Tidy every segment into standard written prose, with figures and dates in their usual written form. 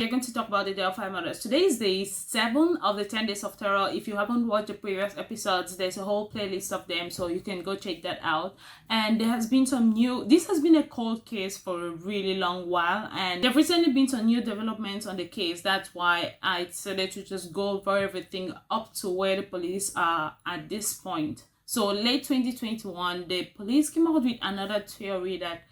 We're going to talk about the Delphi murders. Today is day 7 of the 10 Days of Terror. If you haven't watched the previous episodes, there's a whole playlist of them, so you can go check that out. And there has been this has been a cold case for a really long while, and there have recently been some new developments on the case. That's why I decided to just go over everything up to where the police are at this point. So late 2021, the police came out with another theory that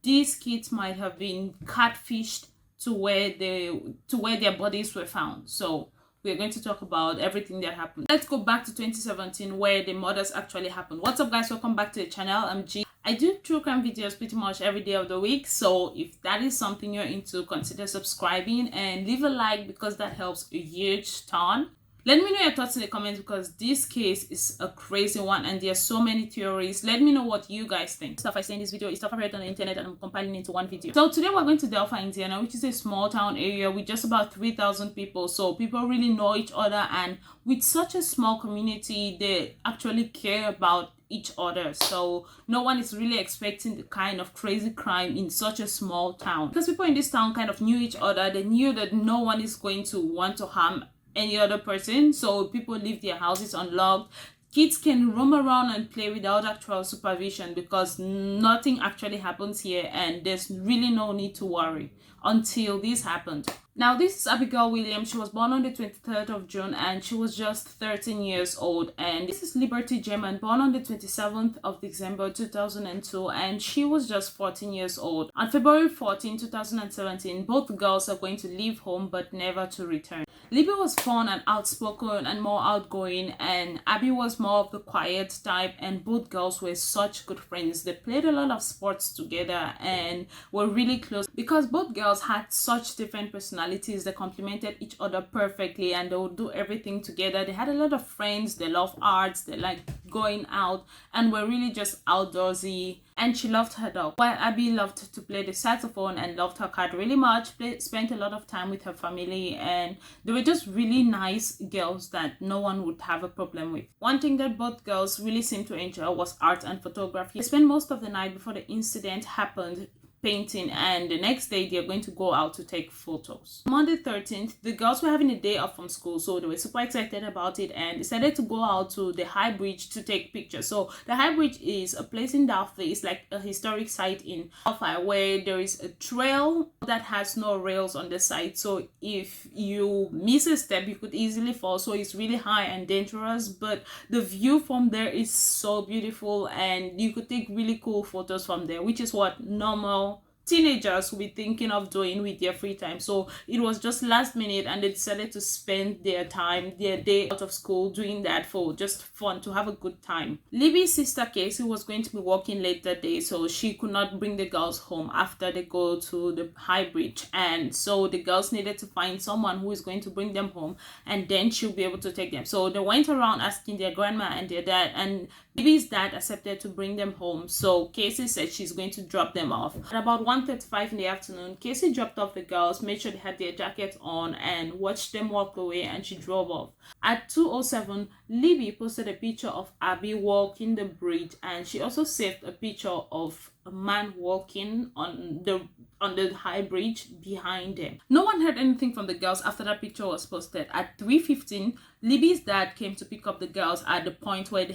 these kids might have been catfished to where their bodies were found. So we're going to talk about everything that happened. Let's go back to 2017 where the murders actually happened. What's up, guys? Welcome back to the channel. I'm G. I do true crime videos pretty much every day of the week, so if that is something you're into, consider subscribing and leave a like because that helps a huge ton. Let me know your thoughts in the comments because this case is a crazy one and there are so many theories. Let me know what you guys think. Stuff I say in this video is stuff I read on the internet and I'm compiling into one video. So today we're going to Delphi, Indiana, which is a small town area with just about 3,000 people. So people really know each other, and with such a small community, they actually care about each other. So no one is really expecting the kind of crazy crime in such a small town. Because people in this town kind of knew each other, they knew that no one is going to want to harm any other person, so people leave their houses unlocked. Kids can roam around and play without actual supervision because nothing actually happens here, and there's really no need to worry until this happened. Now, this is Abigail Williams. She was born on the 23rd of June and she was just 13 years old. And this is Liberty German, born on the 27th of December 2002, and she was just 14 years old. On February 14, 2017, both girls are going to leave home but never to return. Libby was fun and outspoken and more outgoing, and Abby was more of the quiet type, and both girls were such good friends. They played a lot of sports together and were really close because both girls had such different personalities. They complemented each other perfectly and they would do everything together. They had a lot of friends. They love arts. They liked going out and were really just outdoorsy. And she loved her dog, while Abby loved to play the saxophone and loved her cat really much. Spent a lot of time with her family, and they were just really nice girls that no one would have a problem with. One thing that both girls really seemed to enjoy was art and photography. They spent most of the night before the incident happened painting, and the next day they're going to go out to take photos. Monday 13th, the girls were having a day off from school, so they were super excited about it and decided to go out to the High Bridge to take pictures. So the High Bridge is a place in Delphi. It's like a historic site in Delphi where there is a trail that has no rails on the side, so if you miss a step you could easily fall. So it's really high and dangerous, but the view from there is so beautiful and you could take really cool photos from there, which is what normal teenagers will be thinking of doing with their free time. So it was just last minute and they decided to spend their day out of school doing that for just fun, to have a good time. Libby's sister Casey was going to be working late that day, so she could not bring the girls home after they go to the High Bridge, and so the girls needed to find someone who is going to bring them home and then she'll be able to take them. So they went around asking their grandma and their dad, and Libby's dad accepted to bring them home. So Casey said she's going to drop them off. At about 1:35 in the afternoon, Casey dropped off the girls, made sure they had their jackets on, and watched them walk away, and she drove off. At 2:07, Libby posted a picture of Abby walking the bridge, and she also saved a picture of a man walking on the High Bridge behind them. No one heard anything from the girls after that picture was posted. At 3:15, Libby's dad came to pick up the girls at the point where they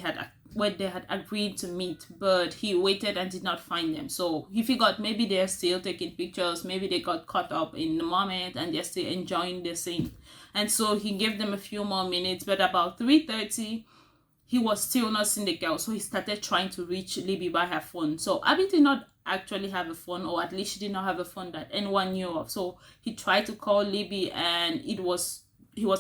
had agreed to meet, but he waited and did not find them. So he figured maybe they're still taking pictures, maybe they got caught up in the moment and they're still enjoying the scene. And so he gave them a few more minutes, but about 3:30, he was still not seeing the girl, so he started trying to reach Libby by her phone. So Abby did not actually have a phone, or at least she did not have a phone that anyone knew of. So he tried to call Libby and he was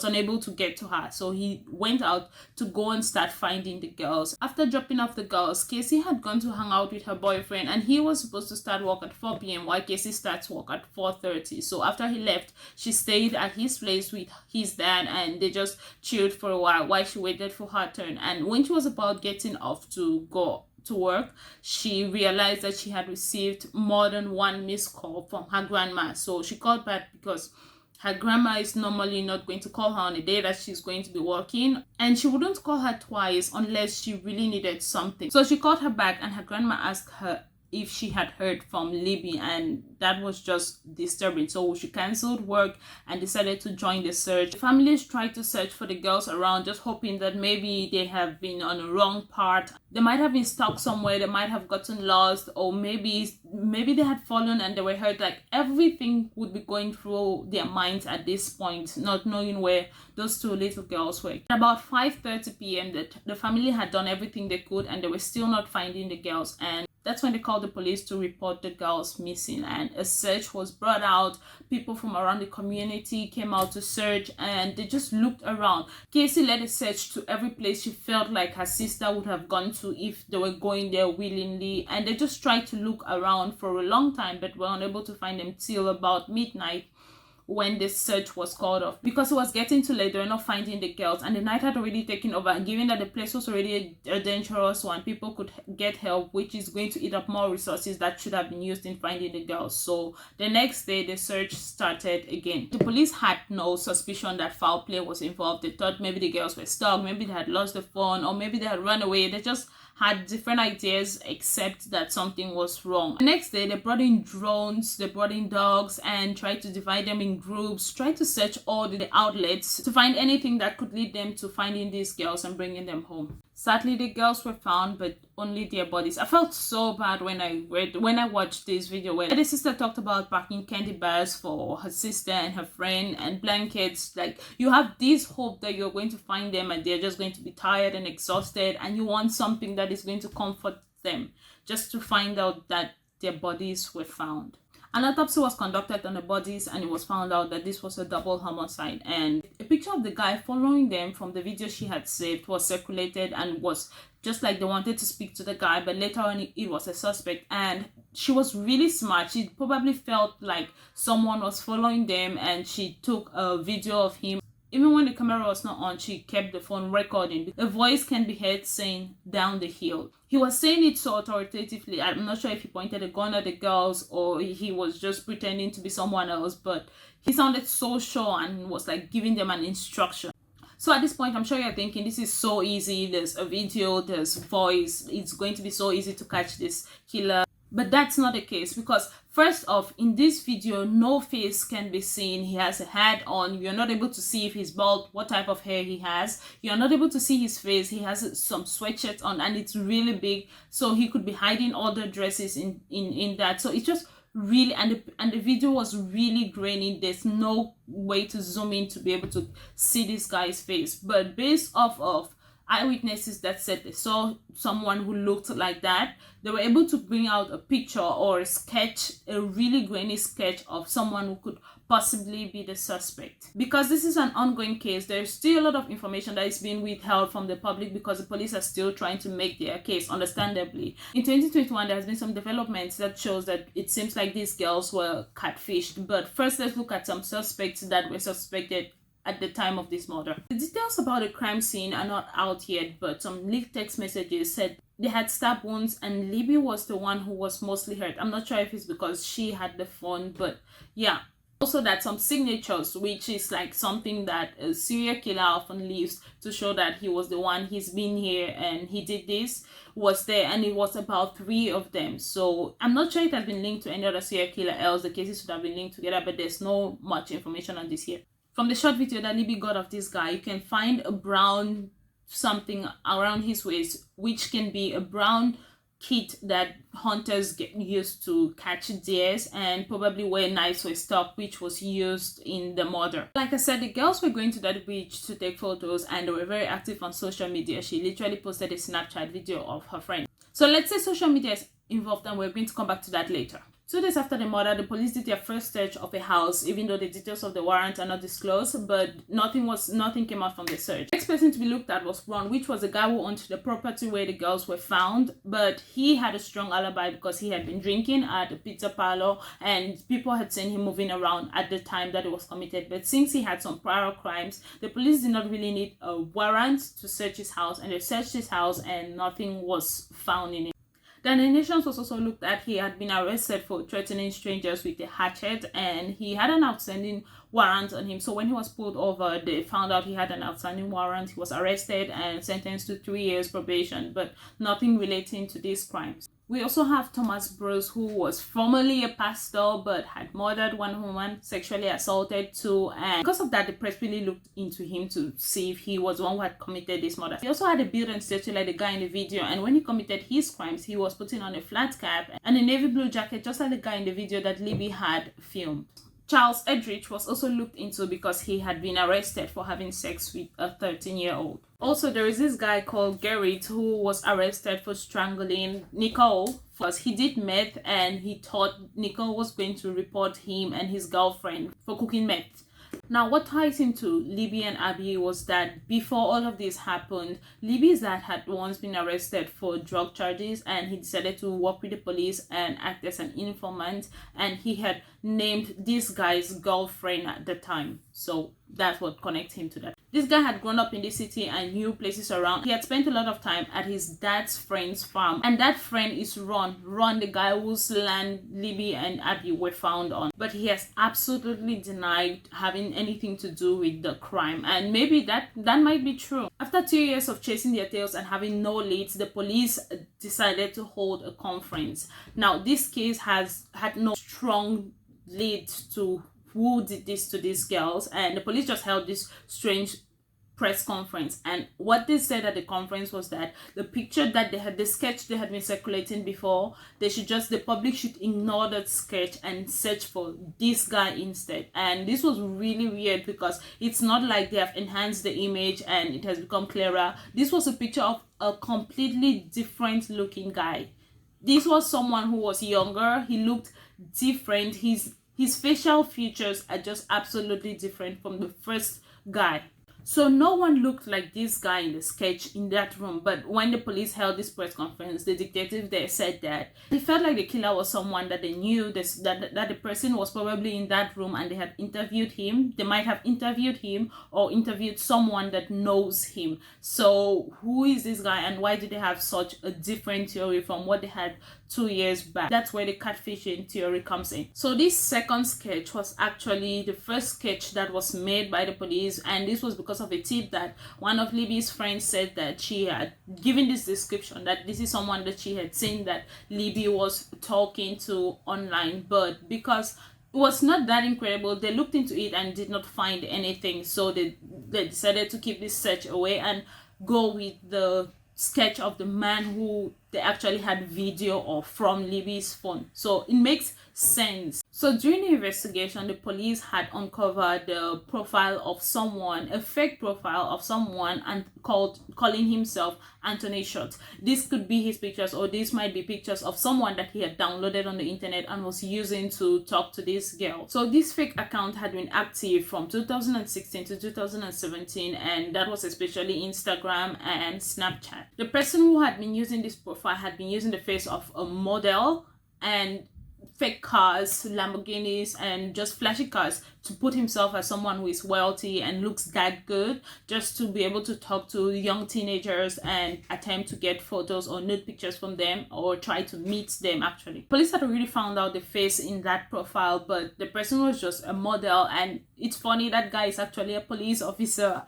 unable to get to her. So he went out to go and start finding the girls. After dropping off the girls, Casey had gone to hang out with her boyfriend, and he was supposed to start work at 4 p.m. while Casey starts work at 4:30. So after he left, she stayed at his place with his dad and they just chilled for a while she waited for her turn. And when she was about getting off to go to work, she realized that she had received more than one missed call from her grandma. So she called back because her grandma is normally not going to call her on a day that she's going to be working, and she wouldn't call her twice unless she really needed something. So she called her back and her grandma asked her if she had heard from Libby, and that was just disturbing. So she cancelled work and decided to join the search. The families tried to search for the girls around, just hoping that maybe they have been on the wrong part. They might have been stuck somewhere, they might have gotten lost, or maybe they had fallen and they were hurt. Like, everything would be going through their minds at this point, not knowing where those two little girls were. At about 5:30 p.m. the family had done everything they could and they were still not finding the girls, and that's when they called the police to report the girls missing, and a search was brought out. People from around the community came out to search, and they just looked around. Casey led a search to every place she felt like her sister would have gone to if they were going there willingly, and they just tried to look around for a long time, but were unable to find them till about midnight, when the search was called off. Because it was getting too late, they were not finding the girls, and the night had already taken over, and given that the place was already a dangerous one, people could get help, which is going to eat up more resources that should have been used in finding the girls. So the next day, the search started again. The police had no suspicion that foul play was involved. They thought maybe the girls were stuck, maybe they had lost the phone, or maybe they had run away. They just had different ideas, except that something was wrong. The next day, they brought in drones, they brought in dogs, and tried to divide them in groups, tried to search all the outlets to find anything that could lead them to finding these girls and bringing them home. Sadly, the girls were found, but only their bodies. I felt so bad when I watched this video where the sister talked about packing candy bars for her sister and her friend and blankets. Like, you have this hope that you're going to find them and they're just going to be tired and exhausted, and you want something that is going to comfort them, just to find out that their bodies were found. An autopsy was conducted on the bodies, and it was found out that this was a double homicide, and a picture of the guy following them from the video she had saved was circulated, and was just like they wanted to speak to the guy, but later on it was a suspect. And she was really smart. She probably felt like someone was following them, and she took a video of him. Even when the camera was not on, she kept the phone recording. A voice can be heard saying, "Down the hill." He was saying it so authoritatively. I'm not sure if he pointed a gun at the girls or he was just pretending to be someone else, but he sounded so sure and was like giving them an instruction. So at this point, I'm sure you're thinking, this is so easy. There's a video, there's voice. It's going to be so easy to catch this killer. But that's not the case, because first off, in this video, no face can be seen. He has a hat on. You're not able to see if he's bald, what type of hair he has. You're not able to see his face. He has some sweatshirt on and it's really big, so he could be hiding other dresses in that. So it's just really, and the video was really grainy. There's no way to zoom in to be able to see this guy's face. But based off of eyewitnesses that said they saw someone who looked like that, they were able to bring out a picture or a sketch, a really grainy sketch of someone who could possibly be the suspect. Because this is an ongoing case, there's still a lot of information that is being withheld from the public because the police are still trying to make their case, understandably. In 2021, there has been some developments that shows that it seems like these girls were catfished. But first, let's look at some suspects that were suspected at the time of this murder. The details about the crime scene are not out yet, but some leaked text messages said they had stab wounds and Libby was the one who was mostly hurt. I'm not sure if it's because she had the phone, but yeah. Also, that some signatures, which is like something that a serial killer often leaves to show that he was the one, he's been here and he did this, was there, and it was about 3 of them. So I'm not sure it has been linked to any other serial killer else. The cases should have been linked together, but there's no much information on this here. From the short video that Libby got of this guy, you can find a brown something around his waist, which can be a brown kit that hunters get used to catch deers, and probably where knives were stuck, which was used in the murder. Like I said, the girls were going to that beach to take photos and they were very active on social media. She literally posted a Snapchat video of her friend. So let's say social media is involved, and we're going to come back to that later. 2 days after the murder, the police did their first search of a house, even though the details of the warrant are not disclosed, but nothing came out from the search. The next person to be looked at was Ron, which was the guy who owned the property where the girls were found, but he had a strong alibi because he had been drinking at a pizza parlor and people had seen him moving around at the time that it was committed. But since he had some prior crimes, the police did not really need a warrant to search his house, and they searched his house and nothing was found in it. The Nations was also looked at. He had been arrested for threatening strangers with a hatchet, and he had an outstanding warrant on him. So when he was pulled over, they found out he had an outstanding warrant. He was arrested and sentenced to 3 years probation, but nothing relating to these crimes. We also have Thomas Bruce, who was formerly a pastor but had murdered one woman, sexually assaulted two, and because of that, the press really looked into him to see if he was the one who had committed this murder. He also had a build and stature like the guy in the video, and when he committed his crimes, he was putting on a flat cap and a navy blue jacket, just like the guy in the video that Libby had filmed. Charles Edrich was also looked into because he had been arrested for having sex with a 13-year-old. Also, there is this guy called Gerrit who was arrested for strangling Nicole because he did meth and he thought Nicole was going to report him and his girlfriend for cooking meth. Now, what ties into Libby and Abby was that before all of this happened, Libby's dad had once been arrested for drug charges, and he decided to work with the police and act as an informant, and he had named this guy's girlfriend at the time. So that's what connects him to that. This guy had grown up in the city and knew places around. He had spent a lot of time at his dad's friend's farm, and that friend is Ron, the guy whose land Libby and Abby were found on. But he has absolutely denied having anything to do with the crime, and maybe that might be true. After 2 years of chasing their tails and having no leads, the police decided to hold a conference. Now, this case has had no strong lead to who did this to these girls, and the police just held this strange press conference, and what they said at the conference was that the picture that they had, the sketch they had been circulating before, the public should ignore that sketch and search for this guy instead. And this was really weird because it's not like they have enhanced the image and it has become clearer. This was a picture of a completely different looking guy. This was someone who was younger. He looked different. His facial features are just absolutely different from the first guy. So no one looked like this guy in the sketch in that room. But when the police held this press conference, the detective there said that they felt like the killer was someone that they knew, that the person was probably in that room and they had interviewed him. They might have interviewed him or interviewed someone that knows him. So who is this guy and why did they have such a different theory from what they had 2 years back? That's where the catfishing theory comes in. So this second sketch was actually the first sketch that was made by the police, and this was because of a tip that one of Libby's friends said that she had given this description, that this is someone that she had seen that Libby was talking to online. But because it was not that incredible, they looked into it and did not find anything, so they decided to keep this search away and go with the sketch of the man who they actually had video of from Libby's phone. So it makes sense. So during the investigation, the police had uncovered the profile of someone, a fake profile of someone, and calling himself Anthony Schott. This could be his pictures, or this might be pictures of someone that he had downloaded on the internet and was using to talk to this girl. So this fake account had been active from 2016 to 2017, and that was especially Instagram and Snapchat. The person who had been using this profile had been using the face of a model and fake cars, Lamborghinis, and just flashy cars to put himself as someone who is wealthy and looks that good, just to be able to talk to young teenagers and attempt to get photos or nude pictures from them, or try to meet them actually. Police had already found out the face in that profile, but the person was just a model, and it's funny, that guy is actually a police officer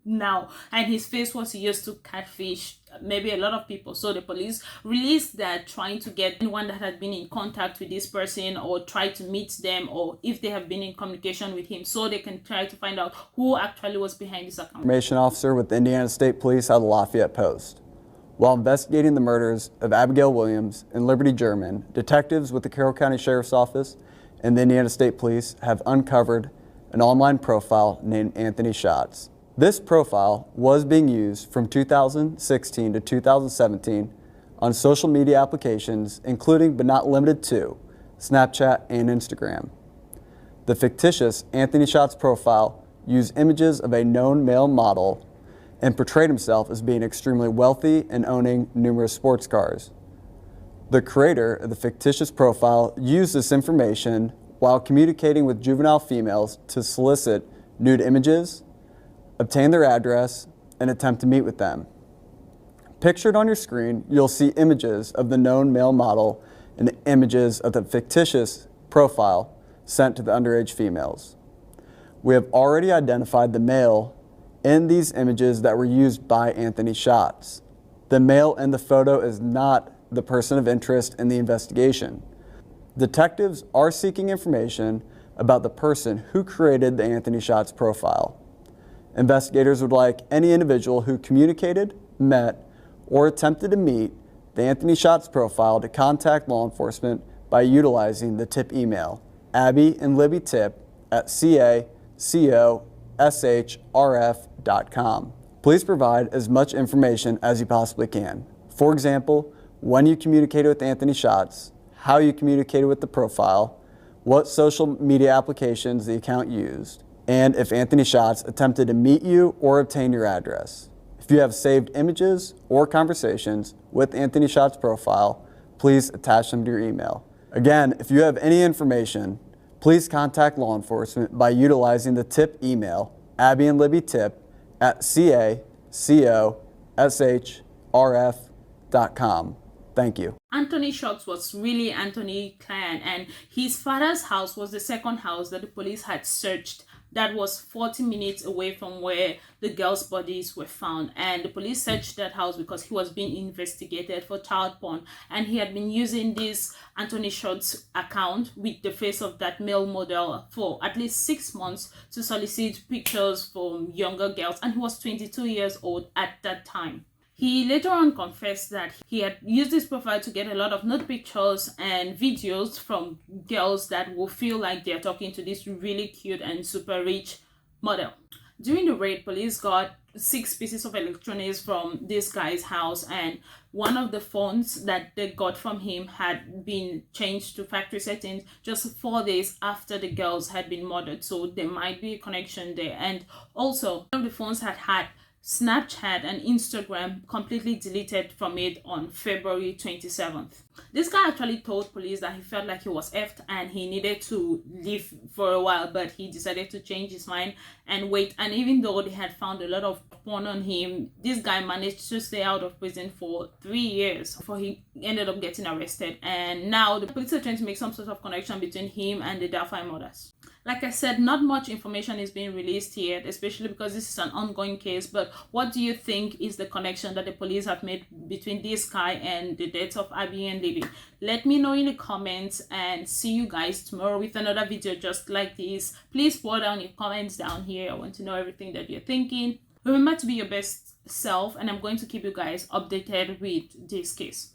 now, and his face was used to catfish maybe a lot of people. So the police released that, trying to get anyone that had been in contact with this person or try to meet them, or if they have been in communication with him, so they can try to find out who actually was behind this account. Information officer with the Indiana State Police out of the Lafayette Post. While investigating the murders of Abigail Williams and Liberty German, detectives with the Carroll County Sheriff's Office and the Indiana State Police have uncovered an online profile named Anthony Schott. This profile was being used from 2016 to 2017 on social media applications, including but not limited to Snapchat and Instagram. The fictitious Anthony Schott profile used images of a known male model and portrayed himself as being extremely wealthy and owning numerous sports cars. The creator of the fictitious profile used this information while communicating with juvenile females to solicit nude images, obtain their address, and attempt to meet with them. Pictured on your screen, you'll see images of the known male model and images of the fictitious profile sent to the underage females. We have already identified the male in these images that were used by Anthony Schott. The male in the photo is not the person of interest in the investigation. Detectives are seeking information about the person who created the Anthony Shots profile. Investigators would like any individual who communicated, met, or attempted to meet the Anthony Shots profile to contact law enforcement by utilizing the tip email, abbyandlibbystip@cacoshrf.com. Please provide as much information as you possibly can. For example, when you communicated with Anthony Shots, how you communicated with the profile, what social media applications the account used, and if Anthony Shots attempted to meet you or obtain your address. If you have saved images or conversations with Anthony Shots' profile, please attach them to your email. Again, if you have any information, please contact law enforcement by utilizing the tip email, abbyandlibbystip@cacoshrf.com. Thank you. Anthony Shots was really Anthony Clan, and his father's house was the second house that the police had searched that was 40 minutes away from where the girls' bodies were found. And the police searched that house because he was being investigated for child porn, and he had been using this Anthony Shots account with the face of that male model for at least 6 months to solicit pictures from younger girls, and he was 22 years old at that time. He later on confessed that he had used this profile to get a lot of nude pictures and videos from girls that will feel like they're talking to this really cute and super rich model. During the raid, police got 6 pieces of electronics from this guy's house, and one of the phones that they got from him had been changed to factory settings just 4 days after the girls had been murdered, so there might be a connection there. And also, one of the phones had Snapchat and Instagram completely deleted from it on February 27th. This guy actually told police that he felt like he was effed and he needed to leave for a while, but he decided to change his mind and wait. And even though they had found a lot of porn on him, this guy managed to stay out of prison for 3 years before he ended up getting arrested. And now the police are trying to make some sort of connection between him and the Delphi murders. Like I said, not much information is being released yet, especially because this is an ongoing case. But what do you think is the connection that the police have made between this guy and the deaths of Abby and Libby? Let me know in the comments, and see you guys tomorrow with another video just like this. Please pour down your comments down here. I want to know everything that you're thinking. Remember to be your best self, and I'm going to keep you guys updated with this case.